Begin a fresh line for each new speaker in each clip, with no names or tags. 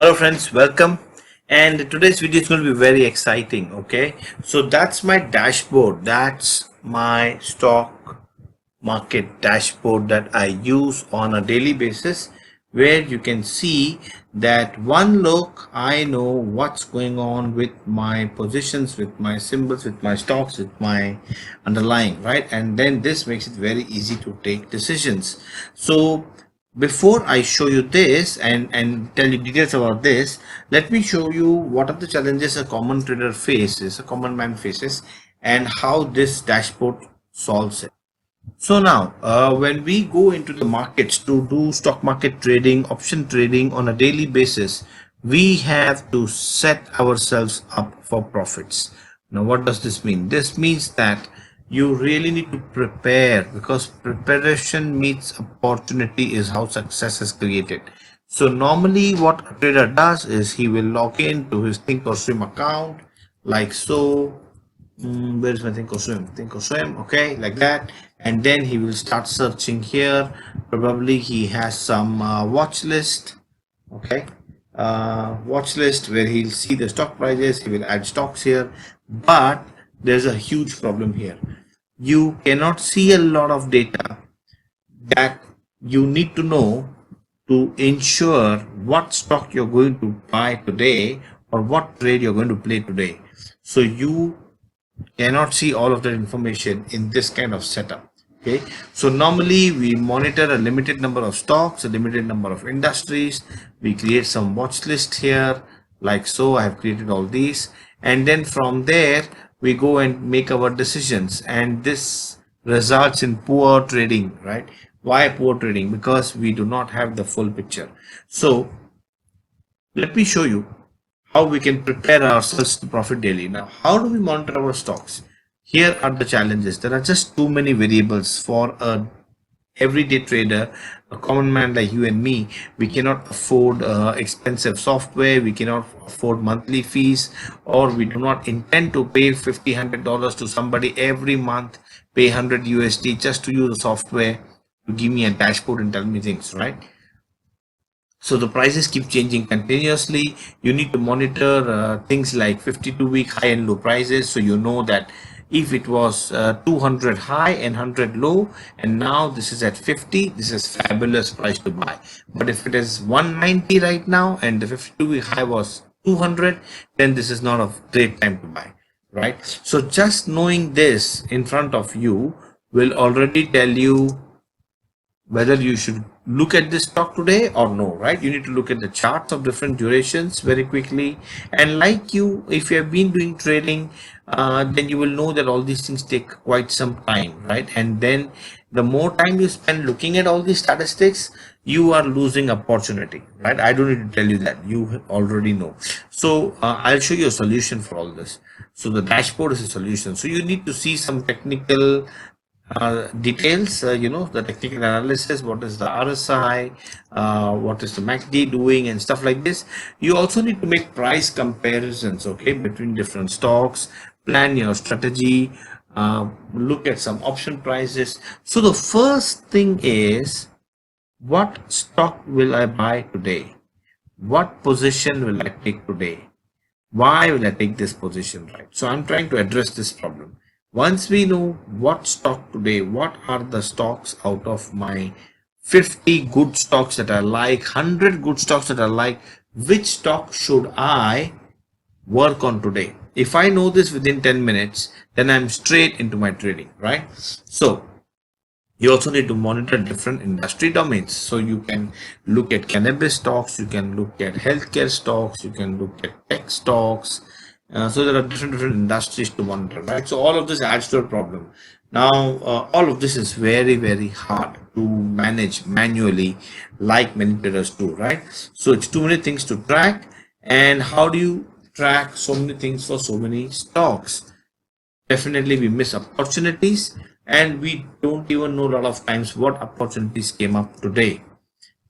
Hello friends, welcome. And today's video is going to be very exciting. Okay, so that's my dashboard. That's my stock market dashboard that I use on a daily basis, where you can see that one look I know what's going on with my positions, with my symbols, with my stocks, with my underlying, right? And then this makes it very easy to take decisions. So before I show you this and tell you details about this, let me show you what are the challenges a common trader faces, a common man faces, and how this dashboard solves it. So now, when we go into the markets to do stock market trading, option trading on a daily basis, we have to set ourselves up for profits. Now, what does this mean? This means that you really need to prepare, because preparation meets opportunity is how success is created. So normally what a trader does is he will log in to his thinkorswim account like so. Where's my thinkorswim, okay, like that, and then he will start searching here. Probably he has some watch list, okay, watch list where he'll see the stock prices. He will add stocks here, but there's a huge problem here. You cannot see a lot of data that you need to know to ensure what stock you're going to buy today or what trade you're going to play today. So you cannot see all of that information in this kind of setup. Okay, so normally we monitor a limited number of stocks, a limited number of industries. We create some watch list here like so. I have created all these, and then from there we go and make our decisions, and this results in poor trading, right? Why poor trading? Because we do not have the full picture. So let me show you how we can prepare ourselves to profit daily. Now, how do we monitor our stocks? Here are the challenges. There are just too many variables for a everyday trader, a common man like you and me. We cannot afford expensive software. We cannot afford monthly fees, or we do not intend to pay $50 to somebody every month, pay 100 USD just to use the software to give me a dashboard and tell me things, right? So the prices keep changing continuously. You need to monitor things like 52-week high and low prices, so you know that if it was 200 high and 100 low, and now this is at 50, this is fabulous price to buy. But if it is 190 right now and the 52-week high was 200, then this is not a great time to buy, right? So just knowing this in front of you will already tell you whether you should look at this stock today or no, right? You need to look at the charts of different durations very quickly. And like you, if you have been doing trading, then you will know that all these things take quite some time, right? And then the more time you spend looking at all these statistics, you are losing opportunity, right? I don't need to tell you that, you already know. So I'll show you a solution for all this. So the dashboard is a solution. So you need to see some technical details, the technical analysis, what is the RSI, what is the MACD doing and stuff like this. You also need to make price comparisons, okay, between different stocks, plan your strategy, look at some option prices. So the first thing is, what stock will I buy today? What position will I take today? Why will I take this position, right? So I'm trying to address this problem. Once we know what stock today, what are the stocks out of my 50 good stocks that I like, 100 good stocks that I like, which stock should I work on today? If I know this within 10 minutes, then I'm straight into my trading, right? So you also need to monitor different industry domains. So you can look at cannabis stocks, you can look at healthcare stocks, you can look at tech stocks. So there are different industries to monitor, right? So all of this adds to a problem. Now, all of this is very hard to manage manually, like many traders do, right? So it's too many things to track. And how do you track so many things for so many stocks? Definitely we miss opportunities, and we don't even know a lot of times what opportunities came up today.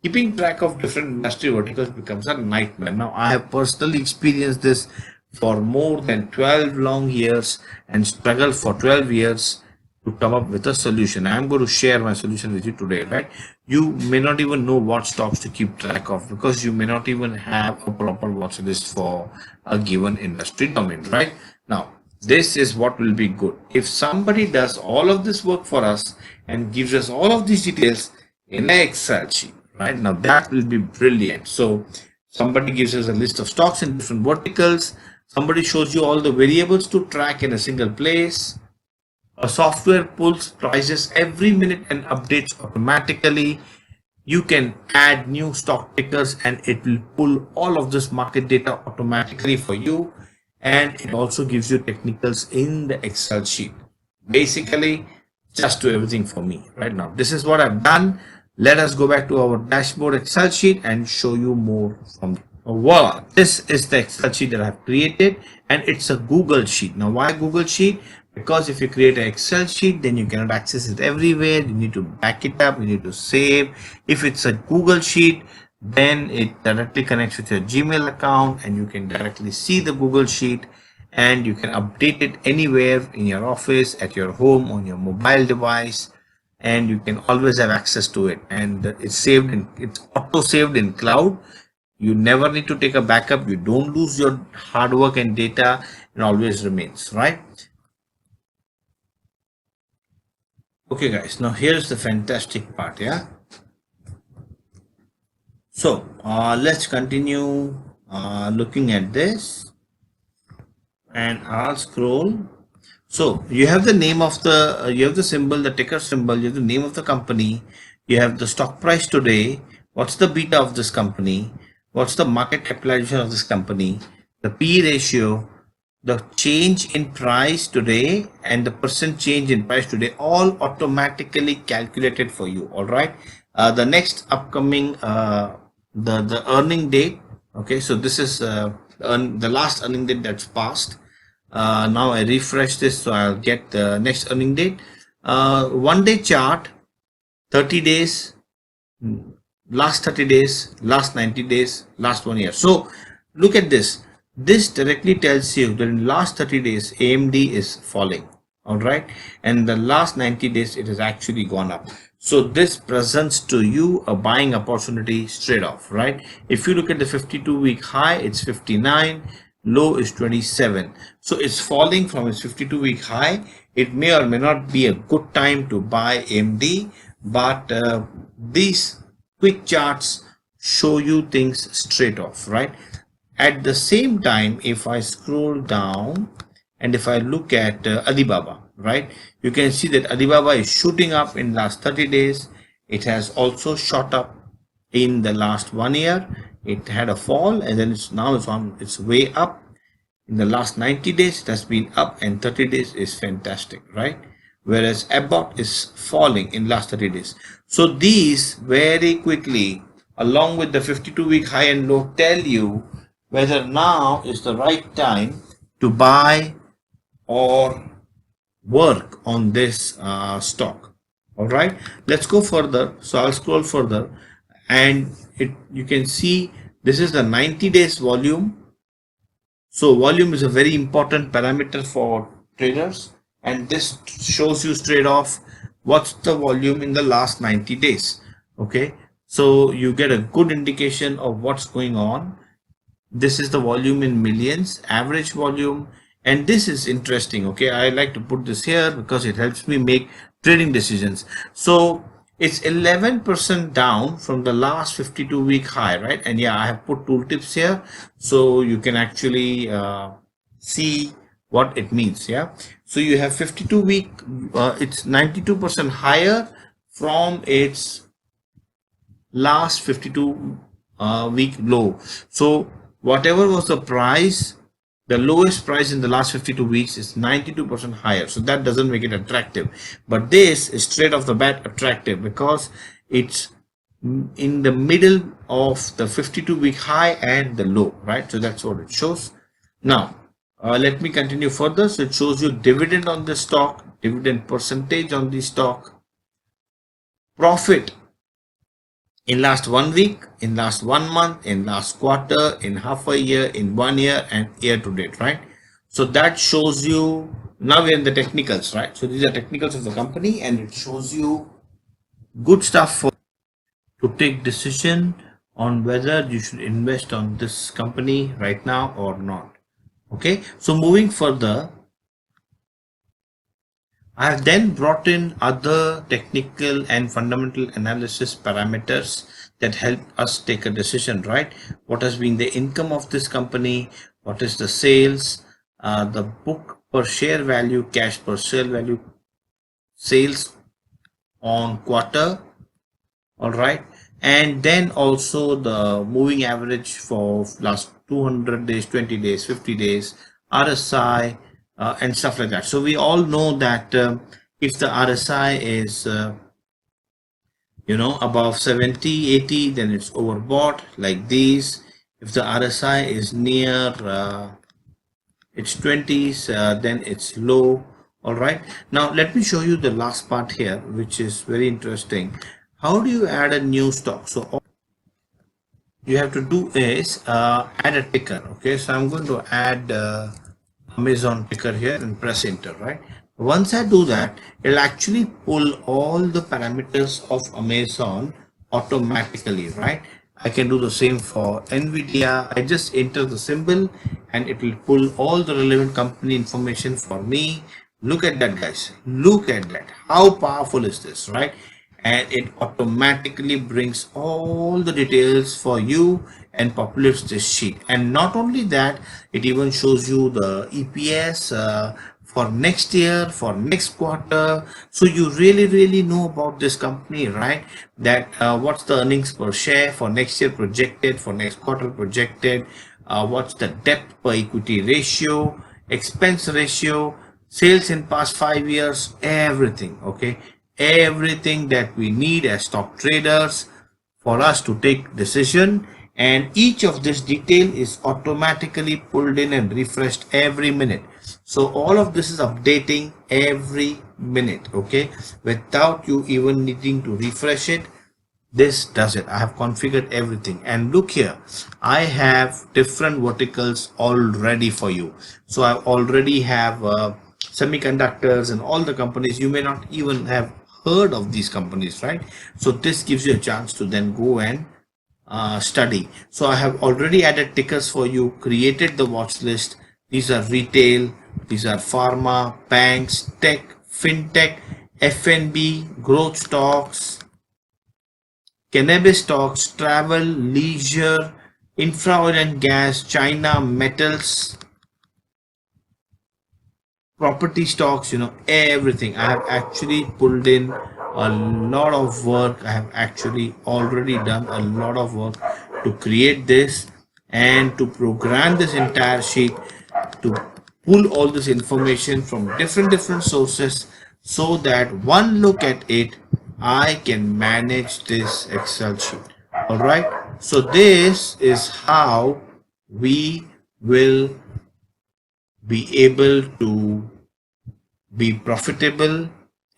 Keeping track of different industry verticals becomes a nightmare. Now, I have personally experienced this for more than 12 long years and struggled for 12 years to come up with a solution. I'm going to share my solution with you today, right? You may not even know what stocks to keep track of because you may not even have a proper watch list for a given industry domain, right? Now, this is what will be good. If somebody does all of this work for us and gives us all of these details in an Excel sheet, right? Now that will be brilliant. So somebody gives us a list of stocks in different verticals. Somebody shows you all the variables to track in a single place. A software pulls prices every minute and updates automatically. You can add new stock tickers and it will pull all of this market data automatically for you. And it also gives you technicals in the Excel sheet. Basically, just do everything for me right now. This is what I've done. Let us go back to our dashboard Excel sheet and show you more from there. Voila, this is the Excel sheet that I've created, and it's a Google sheet. Now, why Google sheet? Because if you create an Excel sheet, then you cannot access it everywhere. You need to back it up, you need to save. If it's a Google sheet, then it directly connects with your Gmail account and you can directly see the Google sheet and you can update it anywhere in your office, at your home, on your mobile device, and you can always have access to it. And it's auto saved in cloud. You never need to take a backup. You don't lose your hard work and data. It always remains, right? Okay guys, now here's the fantastic part. Yeah, so let's continue looking at this, and I'll scroll. So you have the name of the you have the symbol, the ticker symbol, you have the name of the company, you have the stock price today, what's the beta of this company, what's the market capitalization of this company, the P ratio, the change in price today, and the percent change in price today, all automatically calculated for you. All right. The next upcoming the earning date. Okay, so this is the last earning date that's passed. Now I refresh this, so I'll get the next earning date. 1 day chart, 30 days, last 30 days, last 90 days, last 1 year. So look at this. This directly tells you that in last 30 days AMD is falling. All right, and the last 90 days it has actually gone up. So this presents to you a buying opportunity straight off, right? If you look at the 52-week high, it's 59, low is 27. So it's falling from its 52-week high. It may or may not be a good time to buy AMD, but these quick charts show you things straight off, right? At the same time, if I scroll down and if I look at Alibaba, right, you can see that Alibaba is shooting up in last 30 days. It has also shot up in the last 1 year. It had a fall and then it's on its way up. In the last 90 days, it has been up, and 30 days is fantastic, right? Whereas Abbott is falling in last 30 days. So these very quickly, along with the 52-week high and low, tell you whether now is the right time to buy or work on this stock. All right, let's go further. So I'll scroll further, and you can see this is the 90 days volume. So volume is a very important parameter for traders, and this shows you straight off what's the volume in the last 90 days. Okay, so you get a good indication of what's going on. This is the volume in millions, average volume, and this is interesting. Okay, I like to put this here because it helps me make trading decisions. So it's 11% down from the last 52-week high, right? And yeah, I have put tooltips here so you can actually see what it means. Yeah, so you have 52-week, it's 92% higher from its last 52-week low. So whatever was the price, the lowest price in the last 52 weeks is 92% higher. So that doesn't make it attractive. But this is straight off the bat attractive because it's in the middle of the 52-week high and the low, right? So that's what it shows. Now, let me continue further. So it shows you dividend on the stock, dividend percentage on the stock, profit in last 1 week, in last 1 month, in last quarter, in half a year, in 1 year, and year to date, right? So that shows you Now we're in the technicals, right? So these are technicals of the company, and it shows you good stuff for to take decision on whether you should invest on this company right now or not. Okay, so moving further, I have then brought in other technical and fundamental analysis parameters that help us take a decision, right? What has been the income of this company? What is the sales? The book per share value, cash per share value, sales on quarter, all right, and then also the moving average for last 200 days, 20 days, 50 days, RSI, and stuff like that. So we all know that if the RSI is above 70, 80, then it's overbought like these. If the RSI is near its 20s, then it's low. All right, now let me show you the last part here, which is very interesting. How do you add a new stock? So all you have to do is add a ticker. Okay, so I'm going to add Amazon ticker here and press enter, right? Once I do that, it'll actually pull all the parameters of Amazon automatically, right? I can do the same for Nvidia. I just enter the symbol and it will pull all the relevant company information for me. Look at that, guys. Look at that. How powerful is this, right? And it automatically brings all the details for you and populates this sheet. And not only that, it even shows you the EPS for next year, for next quarter. So you really know about this company, right? That what's the earnings per share for next year projected, for next quarter projected, what's the debt per equity ratio, expense ratio, sales in past 5 years, everything. Okay, everything that we need as stock traders for us to take decision, and each of this detail is automatically pulled in and refreshed every minute. So all of this is updating every minute, okay, without you even needing to refresh it. This does it. I have configured everything, and look here, I have different verticals already for you. So I already have semiconductors and all the companies. You may not even have heard of these companies, right? So this gives you a chance to then go and study. So I have already added tickers for you, created the watch list. These are retail, these are pharma, banks, tech, fintech, FNB, growth stocks, cannabis stocks, travel, leisure, infra oil and gas, China, metals, property stocks, everything. I have actually pulled in a lot of work. I have actually already done a lot of work to create this and to program this entire sheet, to pull all this information from different sources, so that one look at it, I can manage this Excel sheet. All right, so this is how we will be able to be profitable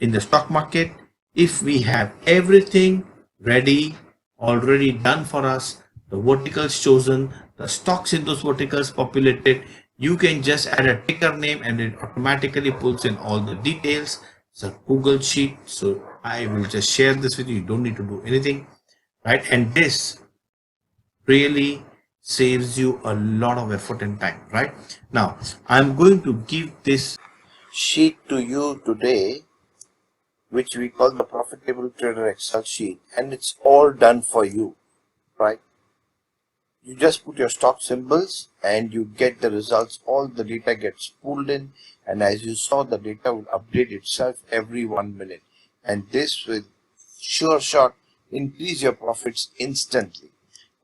in the stock market if we have everything ready, already done for us, the verticals chosen, the stocks in those verticals populated. You can just add a ticker name and it automatically pulls in all the details. It's a Google sheet, so I will just share this with you. You don't need to do anything, right? And this really saves you a lot of effort and time. Right now, I'm going to give this sheet to you today, which we call the Profitable Trader Excel sheet, and it's all done for you, right? You just put your stock symbols and you get the results. All the data gets pulled in, and as you saw, the data will update itself every 1 minute, and this will sure shot increase your profits instantly.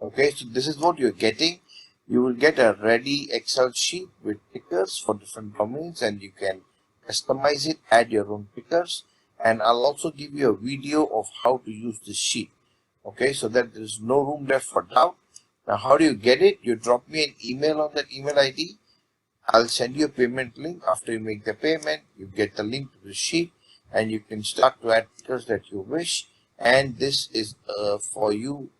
Okay, so this is what you're getting. You will get a ready Excel sheet with tickers for different domains, and you can customize it, add your own pickers, and I'll also give you a video of how to use this sheet. Okay, so that there is no room left for doubt. Now, how do you get it? You drop me an email on that email ID. I'll send you a payment link. After you make the payment, you get the link to the sheet, and you can start to add pickers that you wish. And this is for you.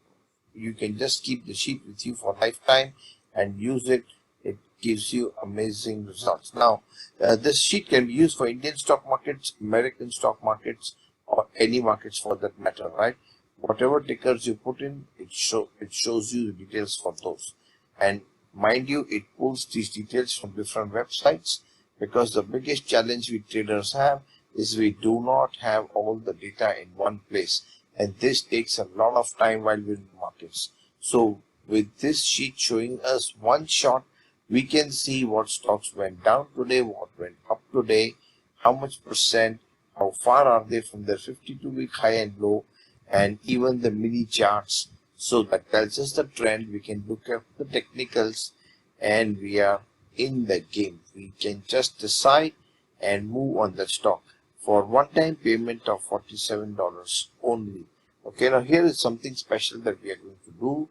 You can just keep the sheet with you for lifetime and use it. It
gives you amazing results. Now, this sheet can be used for Indian stock markets, American stock markets, or any markets for that matter, right? Whatever tickers you put in, it shows you the details for those. And mind you, it pulls these details from different websites, because the biggest challenge we traders have is we do not have all the data in one place, and this takes a lot of time while we're in markets. So with this sheet showing us one shot, we can see what stocks went down today, what went up today, how much percent, how far are they from their 52-week high and low, and even the mini charts. So that tells us the trend. We can look at the technicals, and we are in the game. We can just decide and move on the stock for one-time payment of $47 only. Okay, now here is something special that we are going to do.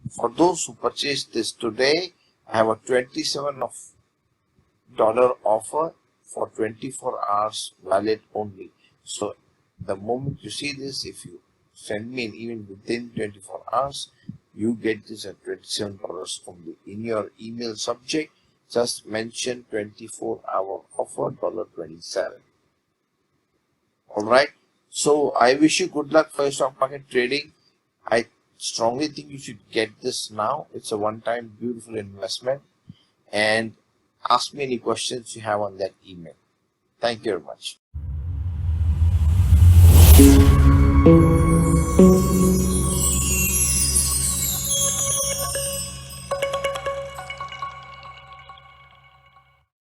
For those who purchase this today, I have a $27 offer for 24 hours valid only. So the moment you see this, if you send me an email within 24 hours, you get this at $27 only. In your email subject, just mention 24-hour offer $27. Alright, so I wish you good luck for your stock market trading. I strongly think you should get this now. It's a one-time beautiful investment. And ask me any questions you have on that email. Thank you very much.